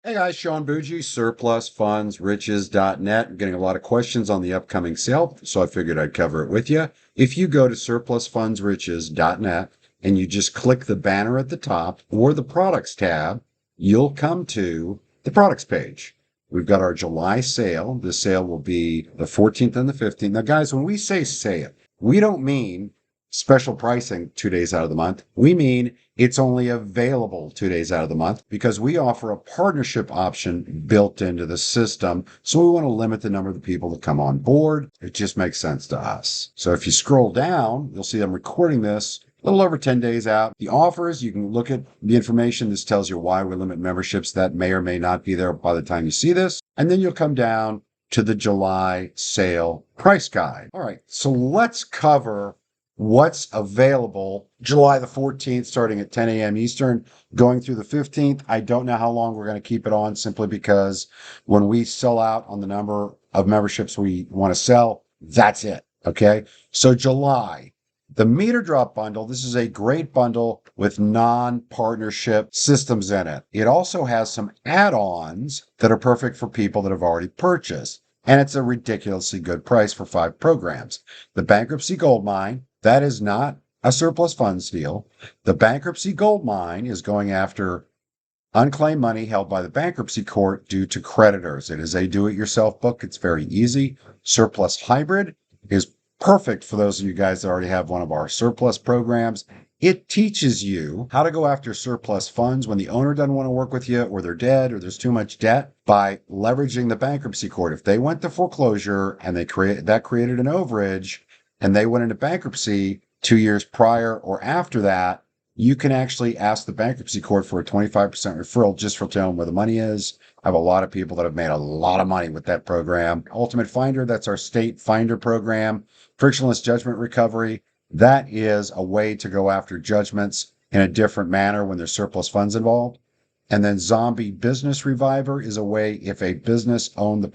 Hey guys, Sean Bougie, surplusfundsriches.net. I'm getting a lot of questions on the upcoming sale, so I figured I'd cover it with you. If you go to surplusfundsriches.net and you just click the banner at the top or the products tab, you'll come to the products page. We've got our July sale. The sale will be the 14th and the 15th. Now, guys, when we say sale, we don't mean special pricing 2 days out of the month. We mean it's only available 2 days out of the month because we offer a partnership option built into the system. So we want to limit the number of the people that come on board. It just makes sense to us. So if you scroll down, you'll see I'm recording this a little over 10 days out. The offers, you can look at the information. This tells you why we limit memberships. That may or may not be there by the time you see this. And then you'll come down to the July sale price guide. All right, so let's cover what's available July the 14th, starting at 10 a.m. Eastern, going through the 15th. I don't know how long we're going to keep it on simply because when we sell out on the number of memberships we want to sell, that's it. Okay. So July, the meter drop bundle, this is a great bundle with non-partnership systems in it. It also has some add-ons that are perfect for people that have already purchased. And it's a ridiculously good price for 5 programs. The Bankruptcy Gold Mine, that is not a surplus funds deal. The Bankruptcy Gold Mine is going after unclaimed money held by the bankruptcy court due to creditors. It is a do-it-yourself book. It's very easy. Surplus Hybrid is perfect for those of you guys that already have one of our surplus programs. It teaches you how to go after surplus funds when the owner doesn't want to work with you or they're dead or there's too much debt by leveraging the bankruptcy court. If they went to foreclosure and created an overage and they went into bankruptcy 2 years prior or after that, you can actually ask the bankruptcy court for a 25% referral just for telling them where the money is. I have a lot of people that have made a lot of money with that program. Ultimate Finder, that's our state finder program. Frictionless judgment recovery, that is a way to go after judgments in a different manner when there's surplus funds involved. And then Zombie Business Reviver is a way if a business owned the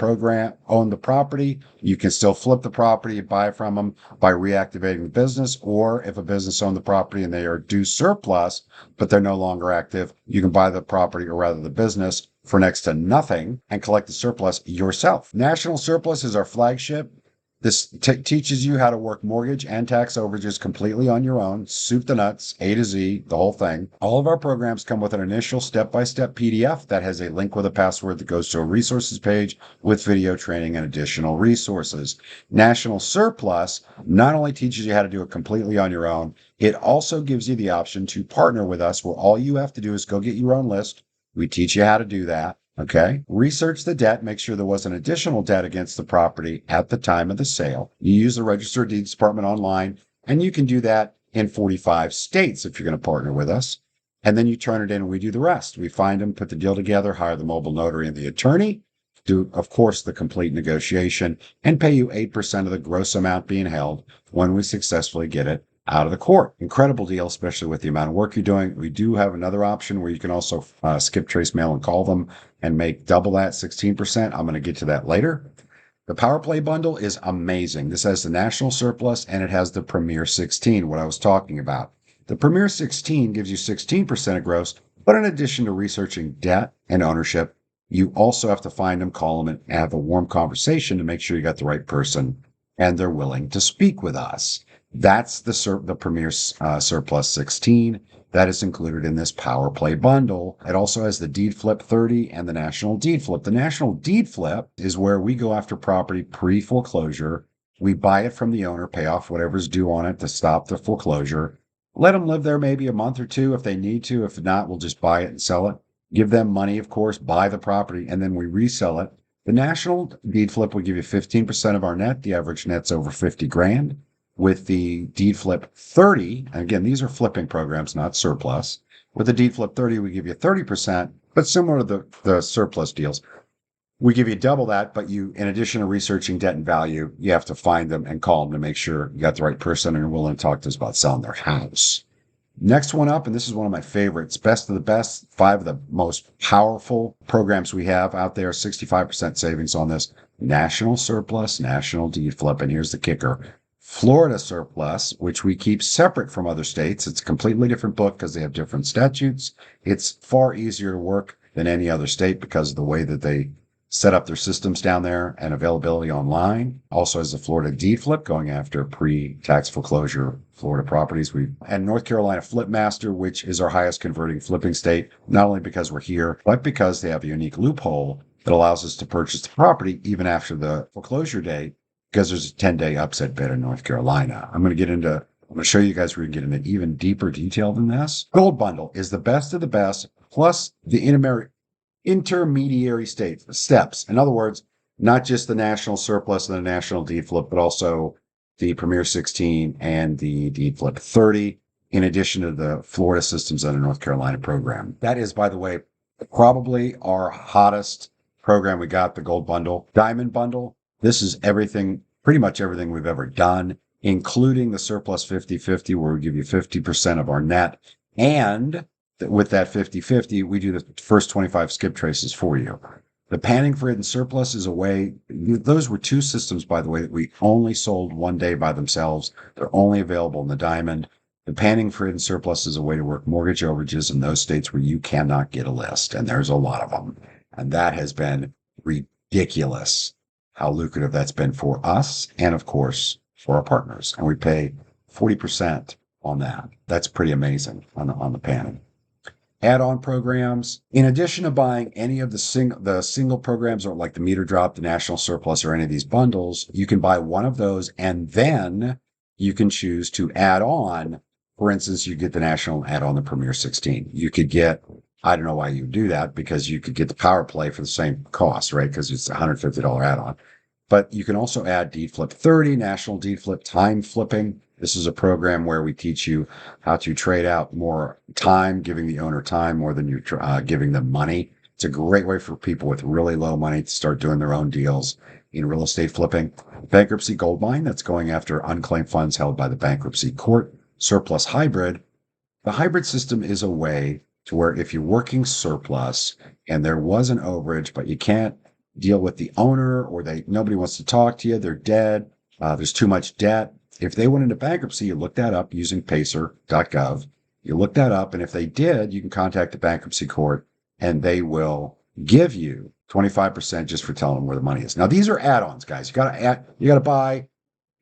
property, you can still flip the property, buy from them by reactivating the business. Or if a business owned the property and they are due surplus, but they're no longer active, you can buy the property or rather the business for next to nothing and collect the surplus yourself. National Surplus is our flagship. This teaches you how to work mortgage and tax overages completely on your own, soup to nuts, A to Z, the whole thing. All of our programs come with an initial step-by-step PDF that has a link with a password that goes to a resources page with video training and additional resources. National Surplus not only teaches you how to do it completely on your own, it also gives you the option to partner with us where all you have to do is go get your own list. We teach you how to do that. Okay. Research the debt, make sure there was an additional debt against the property at the time of the sale. You use the Register of Deeds Department online, and you can do that in 45 states if you're going to partner with us. And then you turn it in and we do the rest. We find them, put the deal together, hire the mobile notary and the attorney, do, of course, the complete negotiation, and pay you 8% of the gross amount being held when we successfully get it out of the court. Incredible deal, especially with the amount of work you're doing. We do have another option where you can also skip trace mail and call them and make double that, 16%. I'm going to get to that later. The Power Play bundle is amazing. This has the National Surplus and it has the Premier 16, what I was talking about. The Premier 16 gives you 16% of gross, but in addition to researching debt and ownership, you also have to find them, call them, and have a warm conversation to make sure you got the right person and they're willing to speak with us. That's the Premier Surplus 16 that is included in this Power Play bundle. It also has the Deed Flip 30 and the National Deed Flip. The National Deed Flip is where we go after property pre-foreclosure. We buy it from the owner, pay off whatever's due on it to stop the foreclosure. Let them live there maybe a month or two if they need to. If not, we'll just buy it and sell it. Give them money, of course, buy the property, and then we resell it. The National Deed Flip will give you 15% of our net. The average net's over 50 grand. With the Deed Flip 30, and again, these are flipping programs, not surplus. With the Deed Flip 30, we give you 30%, but similar to the surplus deals. We give you double that, but you, in addition to researching debt and value, you have to find them and call them to make sure you got the right person and are willing to talk to us about selling their house. Next one up, and this is one of my favorites, best of the best, 5 of the most powerful programs we have out there, 65% savings on this. National Surplus, National Deed Flip, and here's the kicker. Florida Surplus, which we keep separate from other states. It's a completely different book because they have different statutes. It's far easier to work than any other state because of the way that they set up their systems down there and availability online. Also has the Florida deed flip going after pre-tax foreclosure Florida properties. And North Carolina Flip Master, which is our highest converting flipping state, not only because we're here, but because they have a unique loophole that allows us to purchase the property even after the foreclosure date, because there's a 10-day upset bid in North Carolina. I'm going to show you guys where we can get into even deeper detail than this. Gold Bundle is the best of the best, plus the intermediary steps. In other words, not just the national surplus and the national deed flip, but also the Premier 16 and the deed flip 30, in addition to the Florida systems and the North Carolina program. That is, by the way, probably our hottest program we got, the Gold Bundle. Diamond Bundle, this is everything, pretty much everything we've ever done, including the surplus 50-50, where we give you 50% of our net. And with that 50-50, we do the first 25 skip traces for you. The panning for hidden surplus is a way. Those were two systems, by the way, that we only sold one day by themselves. They're only available in the Diamond. The panning for hidden surplus is a way to work mortgage overages in those states where you cannot get a list. And there's a lot of them. And that has been ridiculous how lucrative that's been for us and, of course, for our partners. And we pay 40% on that. That's pretty amazing on the panning. Add-on programs. In addition to buying any of the single programs, or like the meter drop, the national surplus, or any of these bundles, you can buy one of those and then you can choose to add on. For instance, you get the national, add on the Premier 16. You could get, I don't know why you would do that, because you could get the Power Play for the same cost, right? Because it's a $150 add-on. But you can also add Deed Flip 30, National Deed Flip, Time Flipping. This is a program where we teach you how to trade out more time, giving the owner time more than you're giving them money. It's a great way for people with really low money to start doing their own deals in real estate flipping. Bankruptcy Gold Mine, that's going after unclaimed funds held by the bankruptcy court. Surplus Hybrid. The hybrid system is a way to where if you're working surplus and there was an overage, but you can't deal with the owner, or nobody wants to talk to you, they're dead, there's too much debt. If they went into bankruptcy, you look that up using pacer.gov. You look that up, and if they did, you can contact the bankruptcy court, and they will give you 25% just for telling them where the money is. Now, these are add-ons, guys. You got to buy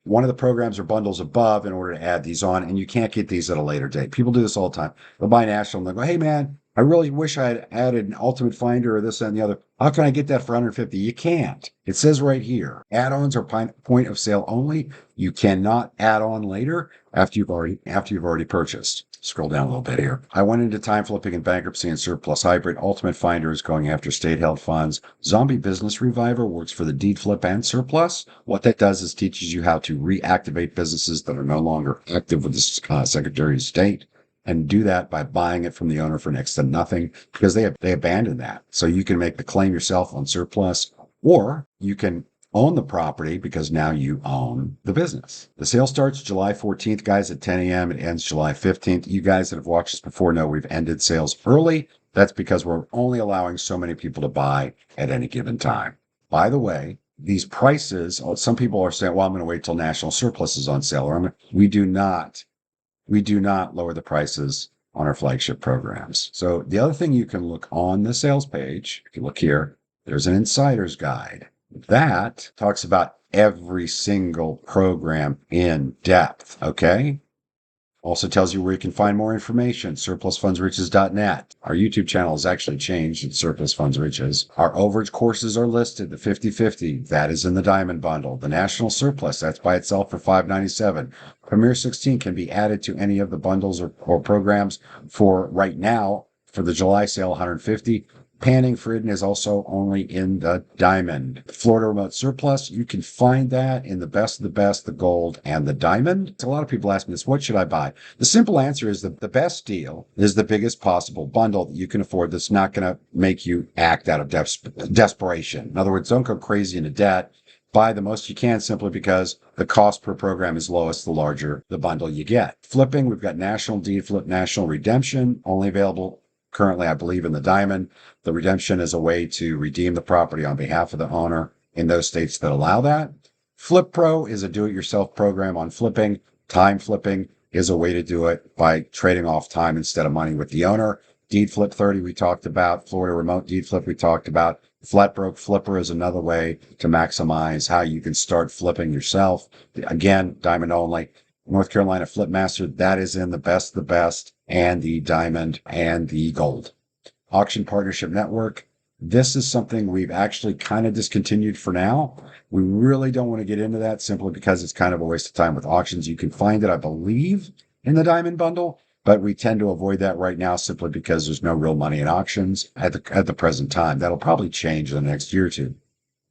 one of the programs or bundles above in order to add these on, and you can't get these at a later date. People do this all the time. They'll buy national, and they'll go, "Hey, man, I really wish I had added an Ultimate Finder or this and the other. How can I get that for $150? You can't. It says right here, add-ons are point of sale only. You cannot add on later after you've already purchased. Scroll down a little bit here. I went into time flipping and bankruptcy and surplus hybrid. Ultimate Finder is going after state-held funds. Zombie Business Reviver works for the deed flip and surplus. What that does is teaches you how to reactivate businesses that are no longer active with the Secretary of State, and do that by buying it from the owner for next to nothing, because they abandoned that. So you can make the claim yourself on surplus, or you can own the property because now you own the business. The sale starts July 14th, guys, at 10 a.m. It ends July 15th. You guys that have watched us before know we've ended sales early. That's because we're only allowing so many people to buy at any given time. By the way, these prices, some people are saying, well, I'm going to wait till national surplus is on sale. We do not lower the prices on our flagship programs. So the other thing, you can look on the sales page. If you look here, there's an insider's guide. That talks about every single program in depth, okay? Also tells you where you can find more information, surplusfundsriches.net. Our YouTube channel has actually changed. It's Surplus Funds Riches. Our overage courses are listed. The 50-50, that is in the Diamond Bundle. The National Surplus, that's by itself for $597. Premier 16 can be added to any of the bundles or programs for right now. For the July sale, $150. Panning for hidden is also only in the Diamond. Florida Remote Surplus, you can find that in the best of the best, the Gold and the Diamond. So a lot of people ask me this, what should I buy? The simple answer is that the best deal is the biggest possible bundle that you can afford, that's not going to make you act out of desperation. In other words, don't go crazy into debt. Buy the most you can, simply because the cost per program is lowest the larger the bundle you get. Flipping, we've got National Deed Flip, National Redemption, only available currently, I believe, in the Diamond. The redemption is a way to redeem the property on behalf of the owner in those states that allow that. Flip Pro is a do-it-yourself program on flipping. Time flipping is a way to do it by trading off time instead of money with the owner. Deed Flip 30 we talked about. Florida Remote Deed Flip we talked about. Flat Broke Flipper is another way to maximize how you can start flipping yourself. Again, diamond only. North Carolina Flip Master, that is in the best, and the diamond and the gold. Auction Partnership Network. This is something we've actually kind of discontinued for now. We really don't want to get into that simply because it's kind of a waste of time with auctions. You can find it, I believe, in the diamond bundle, but we tend to avoid that right now simply because there's no real money in auctions at the present time. That'll probably change in the next year or two.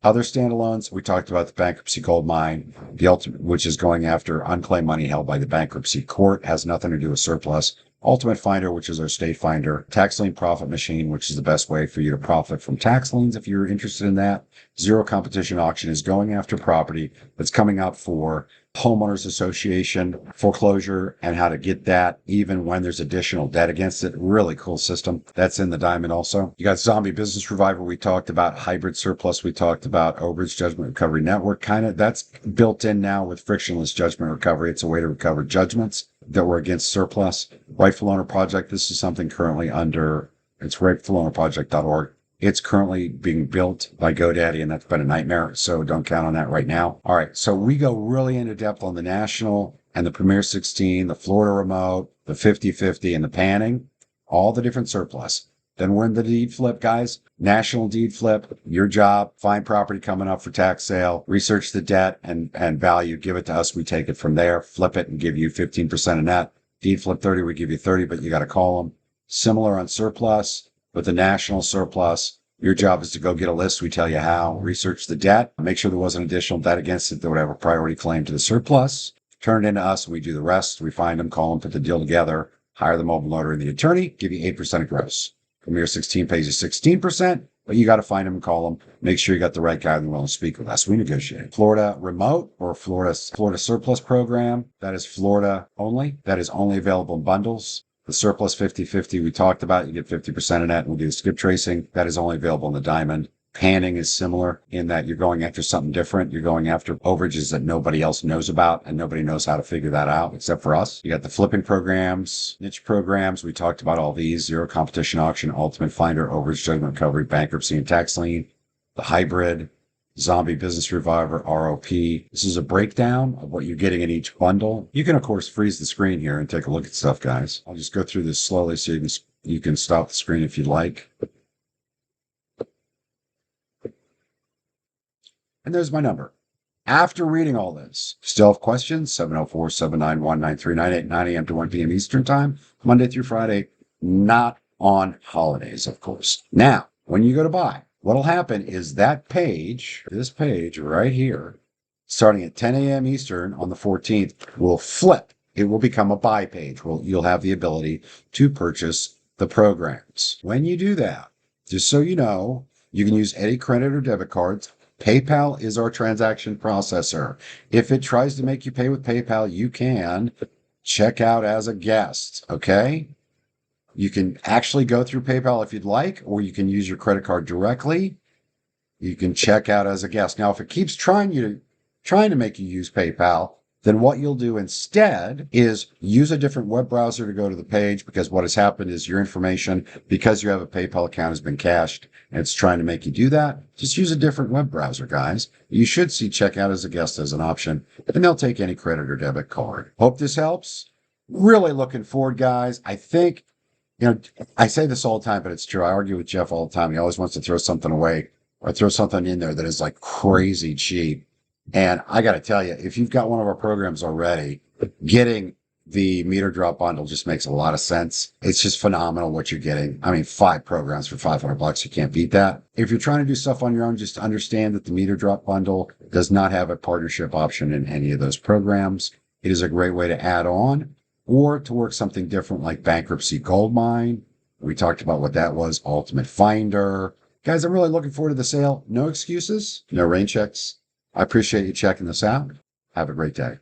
Other standalones, we talked about the bankruptcy gold mine, the ultimate, which is going after unclaimed money held by the bankruptcy court, has nothing to do with surplus. Ultimate Finder, which is our state finder. Tax lien profit machine, which is the best way for you to profit from tax liens if you're interested in that. Zero competition auction is going after property that's coming up for homeowners association foreclosure and how to get that even when there's additional debt against it. Really cool system. That's in the diamond also. You got Zombie Business Reviver we talked about, Hybrid Surplus we talked about, Overage Judgment Recovery Network, kind of that's built in now with frictionless judgment recovery. It's a way to recover judgments that were against surplus. Rightful Owner Project, this is something currently under, it's rightfulownerproject.org. It's currently being built by GoDaddy, and that's been a nightmare, so don't count on that right now. All right, so we go really into depth on the National and the Premier 16, the Florida Remote, the 50/50, and the panning, all the different surplus. Then we're in the deed flip, guys. National deed flip, your job, find property coming up for tax sale, research the debt and value, give it to us. We take it from there, flip it, and give you 15% of net. Deed flip 30, we give you 30, but you got to call them. Similar on surplus. With the national surplus, your job is to go get a list. We tell you how. Research the debt. Make sure there wasn't additional debt against it that would have a priority claim to the surplus. Turn it into us. We do the rest. We find them, call them, put the deal together, hire the mobile notary and the attorney, give you 8% of gross. Premier 16 pays you 16%, but you got to find them and call them. Make sure you got the right guy that willing to speak with us. We negotiate. Florida Remote or Florida Surplus Program. That is Florida only. That is only available in bundles. The surplus 50/50 we talked about, you get 50% of that, and we'll do the skip tracing. That is only available in the diamond. Panning is similar in that you're going after something different. You're going after overages that nobody else knows about, and nobody knows how to figure that out except for us. You got the flipping programs, niche programs. We talked about all these: zero competition auction, ultimate finder, overage judgment recovery, bankruptcy and tax lien, the hybrid, Zombie Business Reviver, ROP. This is a breakdown of what you're getting in each bundle. You can, of course, freeze the screen here and take a look at stuff, guys. I'll just go through this slowly so you can stop the screen if you'd like. And there's my number. After reading all this, still have questions? 704-791-9398, 9 a.m. to 1 p.m. Eastern Time, Monday through Friday, not on holidays, of course. Now, when you go to buy, what'll happen is that page, this page right here, starting at 10 a.m. Eastern on the 14th, will flip. It will become a buy page. You'll have the ability to purchase the programs. When you do that, just so you know, you can use any credit or debit cards. PayPal is our transaction processor. If it tries to make you pay with PayPal, you can check out as a guest, okay? You can actually go through PayPal if you'd like, or you can use your credit card directly. You can check out as a guest. Now, if it keeps trying to make you use PayPal, then what you'll do instead is use a different web browser to go to the page, because what has happened is your information, because you have a PayPal account, has been cached, and it's trying to make you do that. Just use a different web browser, guys. You should see checkout as a guest as an option, and they'll take any credit or debit card. Hope this helps. Really looking forward, guys. I think, I say this all the time, but it's true. I argue with Jeff all the time. He always wants to throw something away or throw something in there that is like crazy cheap. And I got to tell you, if you've got one of our programs already, getting the meter drop bundle just makes a lot of sense. It's just phenomenal what you're getting. I mean, 5 programs for $500, you can't beat that. If you're trying to do stuff on your own, just understand that the meter drop bundle does not have a partnership option in any of those programs. It is a great way to add on or to work something different like bankruptcy gold mine. We talked about what that was, ultimate finder. Guys, I'm really looking forward to the sale. No excuses, no rain checks. I appreciate you checking this out. Have a great day.